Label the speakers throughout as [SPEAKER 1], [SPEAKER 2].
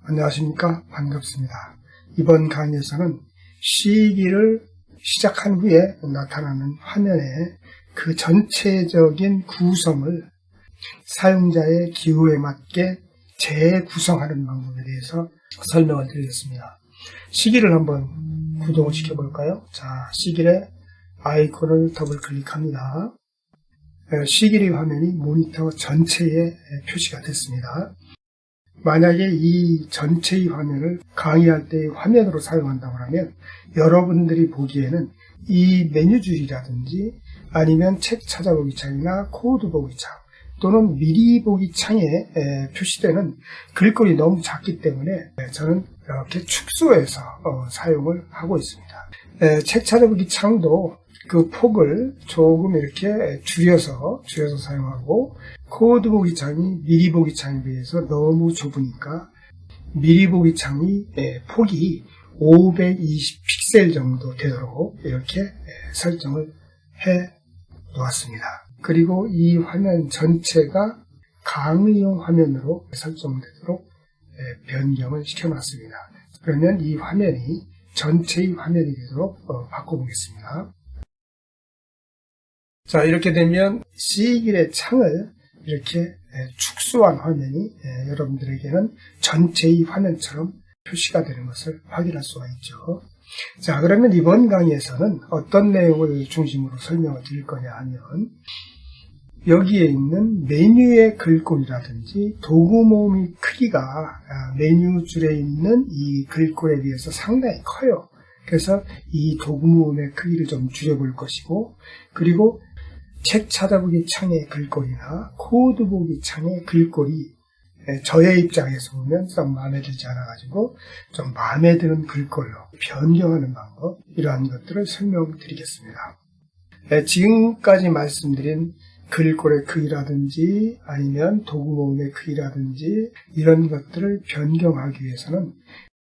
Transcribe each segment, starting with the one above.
[SPEAKER 1] 안녕하십니까? 반갑습니다. 이번 강의에서는 시기를 시작한 후에 나타나는 화면의 그 전체적인 구성을 사용자의 기호에 맞게 재구성하는 방법에 대해서 설명을 드리겠습니다. 시기를 한번 구동을 시켜볼까요? 자, 시기의 아이콘을 더블 클릭합니다. 시기의 화면이 모니터 전체에 표시가 됐습니다. 만약에 이 전체의 화면을 강의할 때의 화면으로 사용한다고 하면 여러분들이 보기에는 이 메뉴줄이라든지 아니면 책 찾아보기 창이나 코드 보기 창 또는 미리 보기 창에 표시되는 글꼴이 너무 작기 때문에 저는 이렇게 축소해서 사용을 하고 있습니다. 책 찾아보기 창도 그 폭을 조금 이렇게 줄여서 사용하고, 코드 보기 창이 미리 보기 창에 비해서 너무 좁으니까 미리 보기 창이 폭이 520 픽셀 정도 되도록 이렇게 설정을 해 놓았습니다. 그리고 이 화면 전체가 강의용 화면으로 설정되도록 변경을 시켜놨습니다. 그러면 이 화면이 전체의 화면이 되도록 바꿔보겠습니다. 자, 이렇게 되면 시길의 창을 이렇게 축소한 화면이 여러분들에게는 전체의 화면처럼 표시가 되는 것을 확인할 수가 있죠. 자, 그러면 이번 강의에서는 어떤 내용을 중심으로 설명을 드릴 거냐 하면, 여기에 있는 메뉴의 글꼴이라든지 도구 모음의 크기가 메뉴 줄에 있는 이 글꼴에 비해서 상당히 커요. 그래서 이 도구 모음의 크기를 좀 줄여볼 것이고, 그리고 책 찾아보기 창의 글꼴이나 코드 보기 창의 글꼴이 저의 입장에서 보면 좀 마음에 들지 않아가지고 좀 마음에 드는 글꼴로 변경하는 방법, 이러한 것들을 설명드리겠습니다. 지금까지 말씀드린 글꼴의 크기라든지 아니면 도구 모음의 크기라든지 이런 것들을 변경하기 위해서는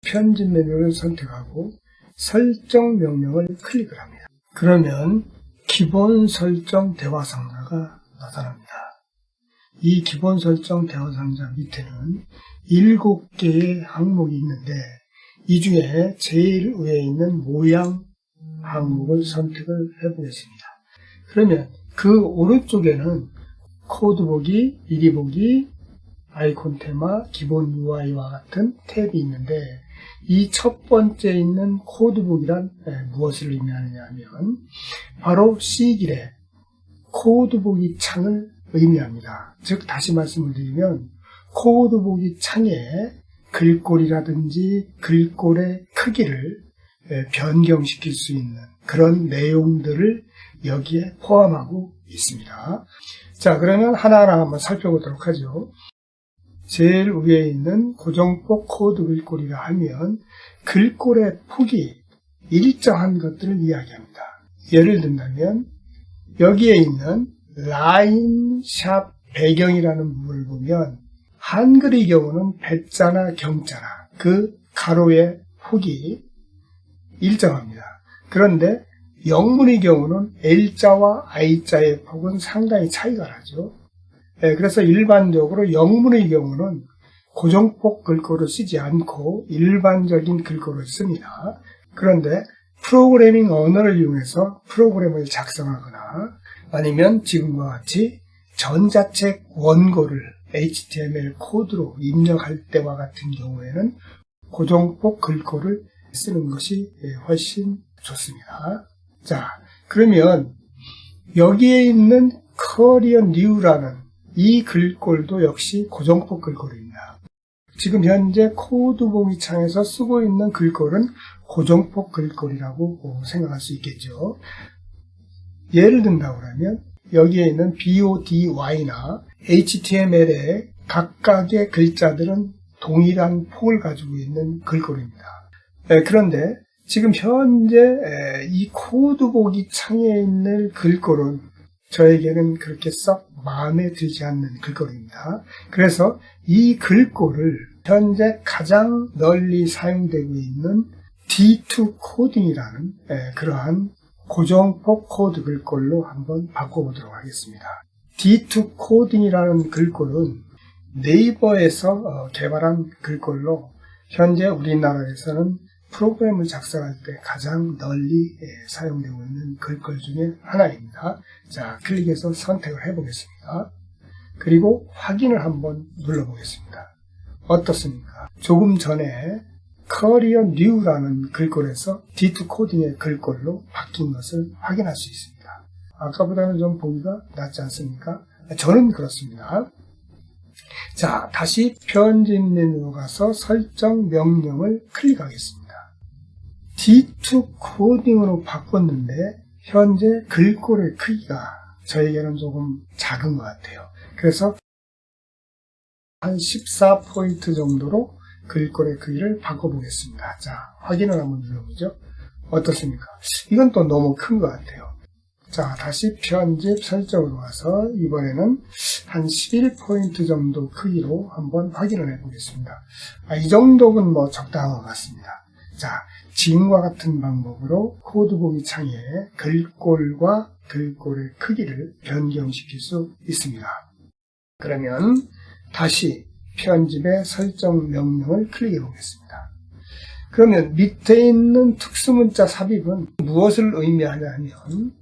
[SPEAKER 1] 편집 메뉴를 선택하고 설정 명령을 클릭을 합니다. 그러면 기본 설정 대화 상자가 나타납니다. 이 기본 설정 대화 상자 밑에는 7개의 항목이 있는데, 이 중에 제일 위에 있는 모양 항목을 선택을 해보겠습니다. 그러면 그 오른쪽에는 코드 보기, 미리 보기, 아이콘 테마, 기본 UI와 같은 탭이 있는데, 이 첫 번째 있는 코드 보기란 무엇을 의미하느냐 하면 바로 C길의 코드 보기 창을 의미합니다. 즉, 다시 말씀을 드리면 코드 보기 창에 글꼴이라든지 글꼴의 크기를 변경시킬 수 있는 그런 내용들을 여기에 포함하고 있습니다. 자, 그러면 하나하나 한번 살펴보도록 하죠. 제일 위에 있는 고정폭 코드 글꼴이라 하면 글꼴의 폭이 일정한 것들을 이야기합니다. 예를 든다면 여기에 있는 라인, 샵, 배경이라는 부분을 보면 한글의 경우는 배자나 경자나 그 가로의 폭이 일정합니다. 그런데 영문의 경우는 L자와 I자의 폭은 상당히 차이가 나죠. 그래서 일반적으로 영문의 경우는 고정폭 글꼴을 쓰지 않고 일반적인 글꼴을 씁니다. 그런데 프로그래밍 언어를 이용해서 프로그램을 작성하거나 아니면 지금과 같이 전자책 원고를 HTML 코드로 입력할 때와 같은 경우에는 고정폭 글꼴을 쓰는 것이 훨씬 좋습니다. 자, 그러면 여기에 있는 커리어 뉴라는 이 글꼴도 역시 고정폭 글꼴입니다. 지금 현재 코드 보기 창에서 쓰고 있는 글꼴은 고정폭 글꼴이라고 생각할 수 있겠죠. 예를 든다고 하면 여기에 있는 BODY나 HTML의 각각의 글자들은 동일한 폭을 가지고 있는 글꼴입니다. 그런데 지금 현재 이 코드 보기 창에 있는 글꼴은 저에게는 그렇게 썩 마음에 들지 않는 글꼴입니다. 그래서 이 글꼴을 현재 가장 널리 사용되고 있는 D2 코딩이라는 그러한 고정폭 코드 글꼴로 한번 바꿔보도록 하겠습니다. D2 코딩이라는 글꼴은 네이버에서 개발한 글꼴로 현재 우리나라에서는 프로그램을 작성할 때 가장 널리 사용되고 있는 글꼴 중에 하나입니다. 자, 클릭해서 선택을 해보겠습니다. 그리고 확인을 한번 눌러보겠습니다. 어떻습니까? 조금 전에 커리어 뉴라는 글꼴에서 D2 코딩의 글꼴로 바뀐 것을 확인할 수 있습니다. 아까보다는 좀 보기가 낫지 않습니까? 저는 그렇습니다. 자, 다시 편집 메뉴로 가서 설정 명령을 클릭하겠습니다. D2 코딩으로 바꿨는데 현재 글꼴의 크기가 저에게는 조금 작은 것 같아요. 그래서 한 14포인트 정도로 글꼴의 크기를 바꿔보겠습니다. 자, 확인을 한번 눌러보죠. 어떻습니까? 이건 또 너무 큰 것 같아요. 자, 다시 편집 설정으로 와서 이번에는 한 11포인트 정도 크기로 한번 확인을 해보겠습니다. 이 정도는 뭐 적당한 것 같습니다. 자, 지금과 같은 방법으로 코드 보기 창에 글꼴과 글꼴의 크기를 변경시킬 수 있습니다. 그러면 다시 편집의 설정 명령을 클릭해 보겠습니다. 그러면 밑에 있는 특수문자 삽입은 무엇을 의미하냐면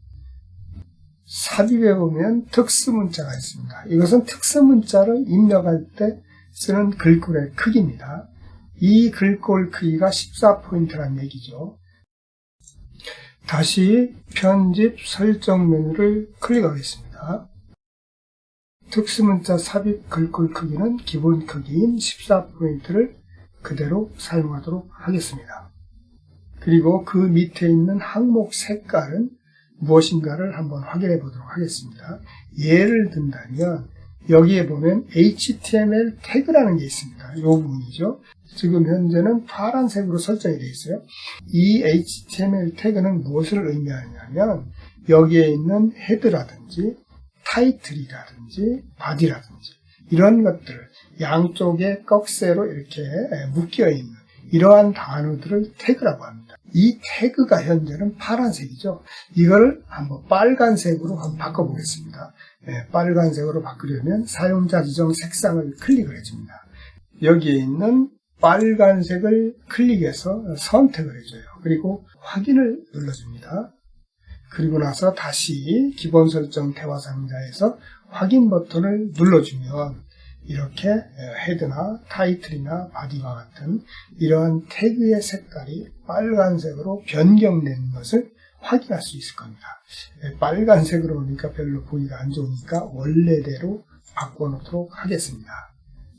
[SPEAKER 1] 삽입에 보면 특수문자가 있습니다. 이것은 특수문자를 입력할 때 쓰는 글꼴의 크기입니다. 이 글꼴 크기가 14포인트라는 얘기죠. 다시 편집 설정 메뉴를 클릭하겠습니다. 특수문자 삽입 글꼴 크기는 기본 크기인 14포인트를 그대로 사용하도록 하겠습니다. 그리고 그 밑에 있는 항목 색깔은 무엇인가를 한번 확인해 보도록 하겠습니다. 예를 든다면 여기에 보면 HTML 태그라는 게 있습니다. 이 부분이죠. 지금 현재는 파란색으로 설정이 되어 있어요. 이 HTML 태그는 무엇을 의미하냐면 여기에 있는 헤드라든지 타이틀이라든지 바디라든지 이런 것들을 양쪽에 꺽쇠로 이렇게 묶여 있는 이러한 단어들을 태그라고 합니다. 이 태그가 현재는 파란색이죠. 이걸 한번 빨간색으로 한번 바꿔보겠습니다. 빨간색으로 바꾸려면 사용자 지정 색상을 클릭을 해줍니다. 여기에 있는 빨간색을 클릭해서 선택을 해줘요. 그리고 확인을 눌러줍니다. 그리고 나서 다시 기본 설정 대화 상자에서 확인 버튼을 눌러주면 이렇게 헤드나 타이틀이나 바디와 같은 이러한 태그의 색깔이 빨간색으로 변경되는 것을 확인할 수 있을 겁니다. 빨간색으로 보니까 별로 보기가 안 좋으니까 원래대로 바꿔놓도록 하겠습니다.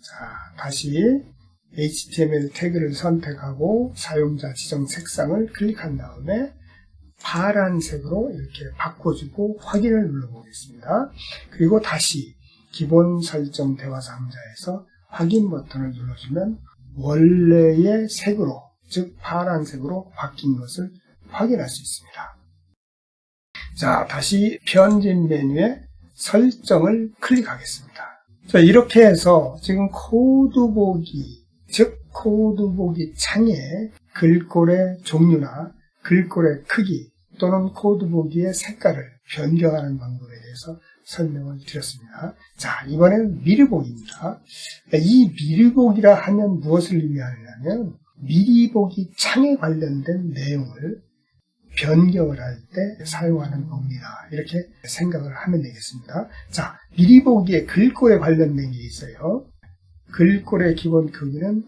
[SPEAKER 1] 자, 다시 HTML 태그를 선택하고 사용자 지정 색상을 클릭한 다음에 파란색으로 이렇게 바꿔주고 확인을 눌러보겠습니다. 그리고 다시 기본 설정 대화 상자에서 확인 버튼을 눌러주면 원래의 색으로, 즉 파란색으로 바뀐 것을 확인할 수 있습니다. 자, 다시 편집 메뉴에 설정을 클릭하겠습니다. 자, 이렇게 해서 지금 코드 보기, 즉 코드 보기 창에 글꼴의 종류나 글꼴의 크기 또는 코드 보기의 색깔을 변경하는 방법에 대해서 설명을 드렸습니다. 자, 이번에는 미리 보기입니다. 이 미리 보기라 하면 무엇을 의미하냐면 미리 보기 창에 관련된 내용을 변경을 할 때 사용하는 겁니다. 이렇게 생각을 하면 되겠습니다. 자, 미리 보기에 글꼴에 관련된 게 있어요. 글꼴의 기본 크기는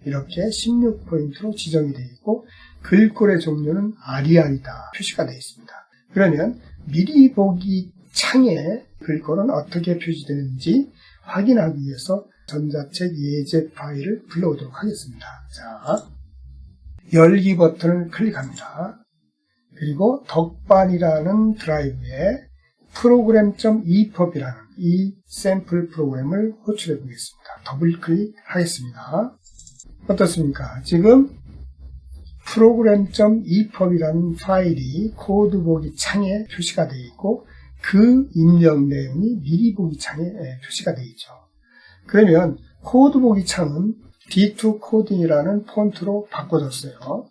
[SPEAKER 1] 이렇게 16포인트로 지정이 되어 있고 글꼴의 종류는 아리알이다 표시가 되어 있습니다. 그러면 미리 보기 창에 글꼴은 어떻게 표시되는지 확인하기 위해서 전자책 예제 파일을 불러오도록 하겠습니다. 자, 열기 버튼을 클릭합니다. 그리고 덕반이라는 드라이브에 program.epub이라는 이 샘플 프로그램을 호출해 보겠습니다. 더블 클릭하겠습니다. 어떻습니까? 지금 program.epub이라는 파일이 코드 보기 창에 표시가 되어 있고 그 입력 내용이 미리 보기 창에 표시가 되어 있죠. 그러면 코드 보기 창은 D2 코딩이라는 폰트로 바꿔졌어요.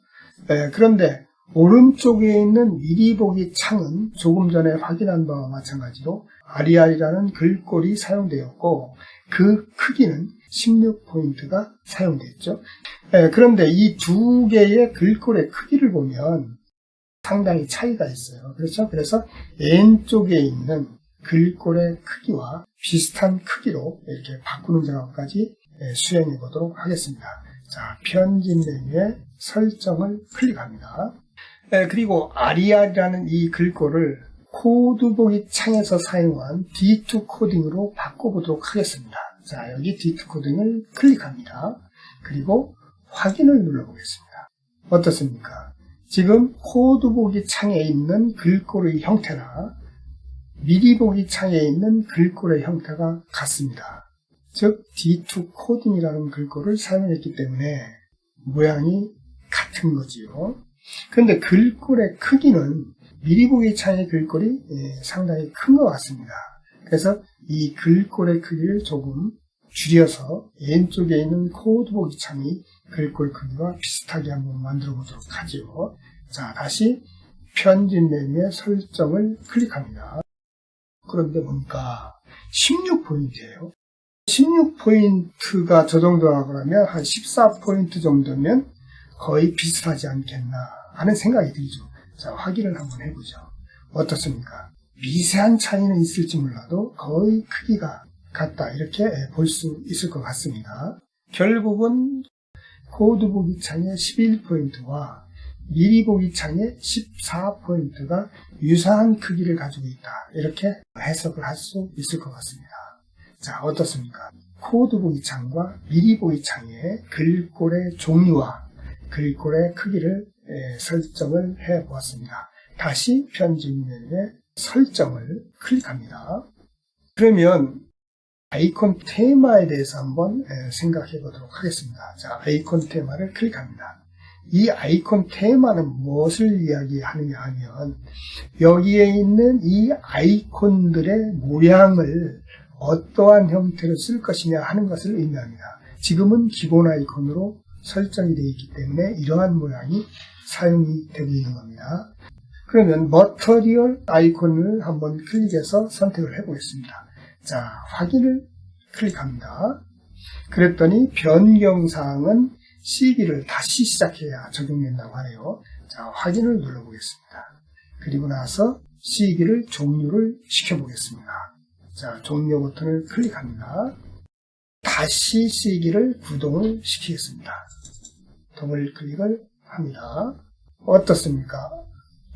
[SPEAKER 1] 그런데 오른쪽에 있는 미리 보기 창은 조금 전에 확인한 바와 마찬가지로 아리알이라는 글꼴이 사용되었고 그 크기는 16포인트가 사용됐죠. 그런데 이 두 개의 글꼴의 크기를 보면 상당히 차이가 있어요. 그렇죠? 그래서 왼쪽에 있는 글꼴의 크기와 비슷한 크기로 이렇게 바꾸는 작업까지 수행해 보도록 하겠습니다. 자, 편집 메뉴에 설정을 클릭합니다. 그리고 아리알이라는 이 글꼴을 코드 보기 창에서 사용한 D2 코딩으로 바꿔보도록 하겠습니다. 자, 여기 D2 코딩을 클릭합니다. 그리고 확인을 눌러보겠습니다. 어떻습니까? 지금 코드 보기 창에 있는 글꼴의 형태나 미리 보기 창에 있는 글꼴의 형태가 같습니다. 즉 D2 코딩이라는 글꼴을 사용했기 때문에 모양이 같은 거지요. 그런데 글꼴의 크기는 미리 보기 창의 글꼴이 상당히 큰 것 같습니다. 그래서 이 글꼴의 크기를 조금 줄여서 왼쪽에 있는 코드 보기 창이 글꼴 크기와 비슷하게 한번 만들어 보도록 하죠. 자, 다시 편집 메뉴의 설정을 클릭합니다. 그런데 보니까 16포인트예요. 16포인트가 저 정도라 그러면 한 14포인트 정도면 거의 비슷하지 않겠나 하는 생각이 들죠. 자, 확인을 한번 해보죠. 어떻습니까? 미세한 차이는 있을지 몰라도 거의 크기가 같다 이렇게 볼 수 있을 것 같습니다. 결국은 코드 보기 창의 11포인트와 미리 보기 창의 14포인트가 유사한 크기를 가지고 있다 이렇게 해석을 할 수 있을 것 같습니다. 자, 어떻습니까? 코드 보기 창과 미리 보기 창의 글꼴의 종류와 글꼴의 크기를 설정을 해 보았습니다. 다시 편집 메뉴에 설정을 클릭합니다. 그러면 아이콘 테마에 대해서 한번 생각해 보도록 하겠습니다. 자, 아이콘 테마를 클릭합니다. 이 아이콘 테마는 무엇을 이야기하느냐 하면 여기에 있는 이 아이콘들의 모양을 어떠한 형태로 쓸 것이냐 하는 것을 의미합니다. 지금은 기본 아이콘으로 설정이 되어 있기 때문에 이러한 모양이 사용이 되고 있는 겁니다. 그러면 머터리얼 아이콘을 한번 클릭해서 선택을 해보겠습니다. 자, 확인을 클릭합니다. 그랬더니 변경사항은 CD를 다시 시작해야 적용된다고 하네요. 자, 확인을 눌러보겠습니다. 그리고 나서 CD를 종료를 시켜보겠습니다. 자, 종료 버튼을 클릭합니다. 다시 CD를 구동을 시키겠습니다. 더블 클릭을 합니다. 어떻습니까?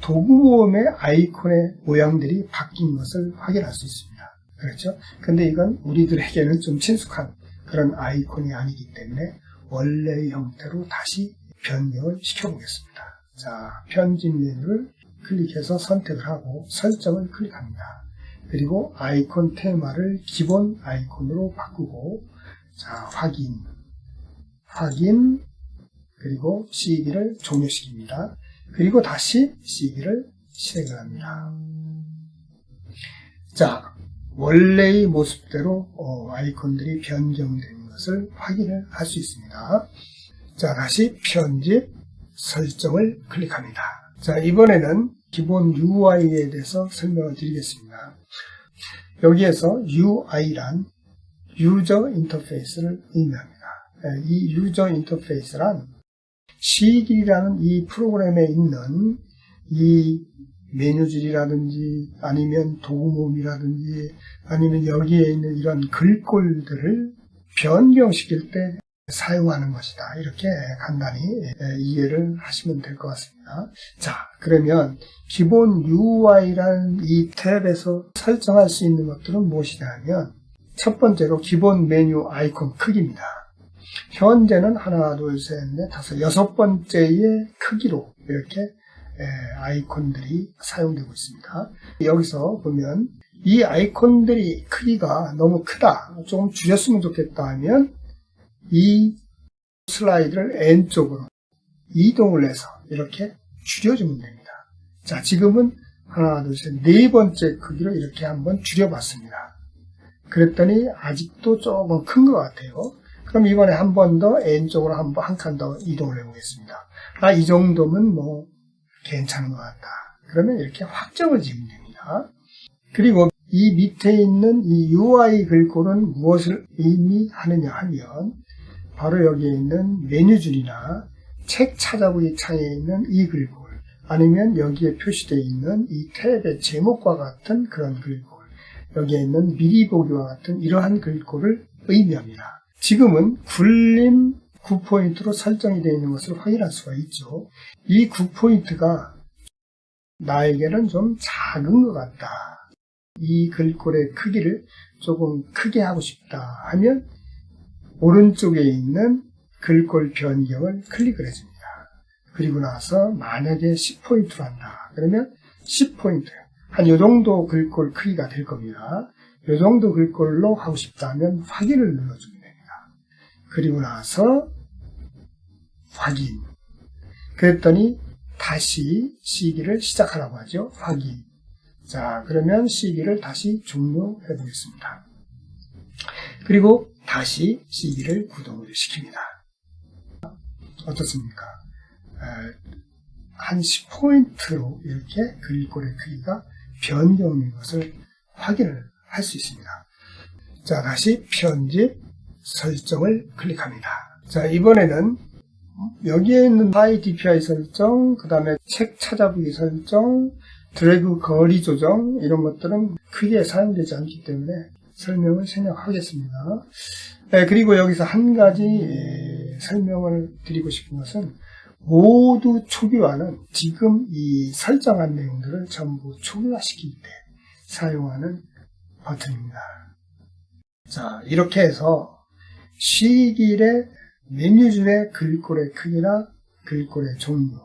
[SPEAKER 1] 도구모음의 아이콘의 모양들이 바뀐 것을 확인할 수 있습니다. 그렇죠? 근데 이건 우리들에게는 좀 친숙한 그런 아이콘이 아니기 때문에 원래의 형태로 다시 변경을 시켜보겠습니다. 자, 편집 메뉴를 클릭해서 선택을 하고 설정을 클릭합니다. 그리고 아이콘 테마를 기본 아이콘으로 바꾸고, 자, 확인, 그리고 CD를 종료시킵니다. 그리고 다시 CD를 실행을 합니다. 자, 원래의 모습대로 아이콘들이 변경된 것을 확인을 할 수 있습니다. 자, 다시 편집, 설정을 클릭합니다. 자, 이번에는 기본 UI에 대해서 설명을 드리겠습니다. 여기에서 UI란 유저 인터페이스를 의미합니다. 이 유저 인터페이스란 CD라는 이 프로그램에 있는 이 메뉴줄이라든지 아니면 도구모음이라든지 아니면 여기에 있는 이런 글꼴들을 변경시킬 때 사용하는 것이다. 이렇게 간단히 이해를 하시면 될 것 같습니다. 자, 그러면 기본 UI라는 이 탭에서 설정할 수 있는 것들은 무엇이냐 하면 첫 번째로 기본 메뉴 아이콘 크기입니다. 현재는 하나, 둘, 셋, 넷, 다섯, 여섯 번째의 크기로 이렇게 아이콘들이 사용되고 있습니다. 여기서 보면 이 아이콘들이 크기가 너무 크다, 조금 줄였으면 좋겠다 하면 이 슬라이드를 N쪽으로 이동을 해서 이렇게 줄여주면 됩니다. 자, 지금은 하나, 둘, 셋, 네 번째 크기로 이렇게 한번 줄여봤습니다. 그랬더니 아직도 조금 큰 것 같아요. 그럼 이번에 한 번 더 N쪽으로 한 칸 더 이동을 해보겠습니다. 아, 이 정도면 뭐 괜찮은 것 같다. 그러면 이렇게 확정을 지으면 됩니다. 그리고 이 밑에 있는 이 UI 글꼴은 무엇을 의미하느냐 하면 바로 여기에 있는 메뉴줄이나 책 찾아보기 창에 있는 이 글꼴, 아니면 여기에 표시되어 있는 이 탭의 제목과 같은 그런 글꼴, 여기에 있는 미리 보기와 같은 이러한 글꼴을 의미합니다. 지금은 굴림 9포인트로 설정이 되어 있는 것을 확인할 수가 있죠. 이 9포인트가 나에게는 좀 작은 것 같다, 이 글꼴의 크기를 조금 크게 하고 싶다 하면 오른쪽에 있는 글꼴 변경을 클릭을 해줍니다. 그리고 나서 만약에 10포인트로 한다 그러면 10포인트, 한 요 정도 글꼴 크기가 될 겁니다. 요 정도 글꼴로 하고 싶다 하면 확인을 눌러주면 됩니다. 그리고 나서 확인, 그랬더니 다시 시기를 시작하라고 하죠. 확인. 자, 그러면 시기를 다시 종료해 보겠습니다. 그리고 다시 시기를 구동을 시킵니다. 어떻습니까? 한 10포인트로 이렇게 글꼴의 크기가 변경된 것을 확인을 할 수 있습니다. 자, 다시 편집 설정을 클릭합니다. 자, 이번에는 여기에 있는 파일 DPI 설정, 그 다음에 책 찾아보기 설정, 드래그 거리 조정, 이런 것들은 크게 사용되지 않기 때문에 설명을 생략하겠습니다. 그리고 여기서 한 가지 설명을 드리고 싶은 것은 모두 초기화는 지금 이 설정한 내용들을 전부 초기화시킬 때 사용하는 버튼입니다. 자, 이렇게 해서 시길의 메뉴줄의 글꼴의 크기나 글꼴의 종류,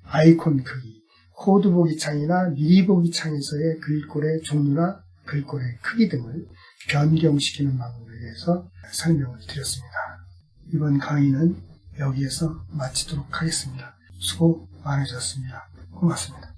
[SPEAKER 1] 아이콘 크기, 코드 보기 창이나 미리 보기 창에서의 글꼴의 종류나 글꼴의 크기 등을 변경시키는 방법에 대해서 설명을 드렸습니다. 이번 강의는 여기에서 마치도록 하겠습니다. 수고 많으셨습니다. 고맙습니다.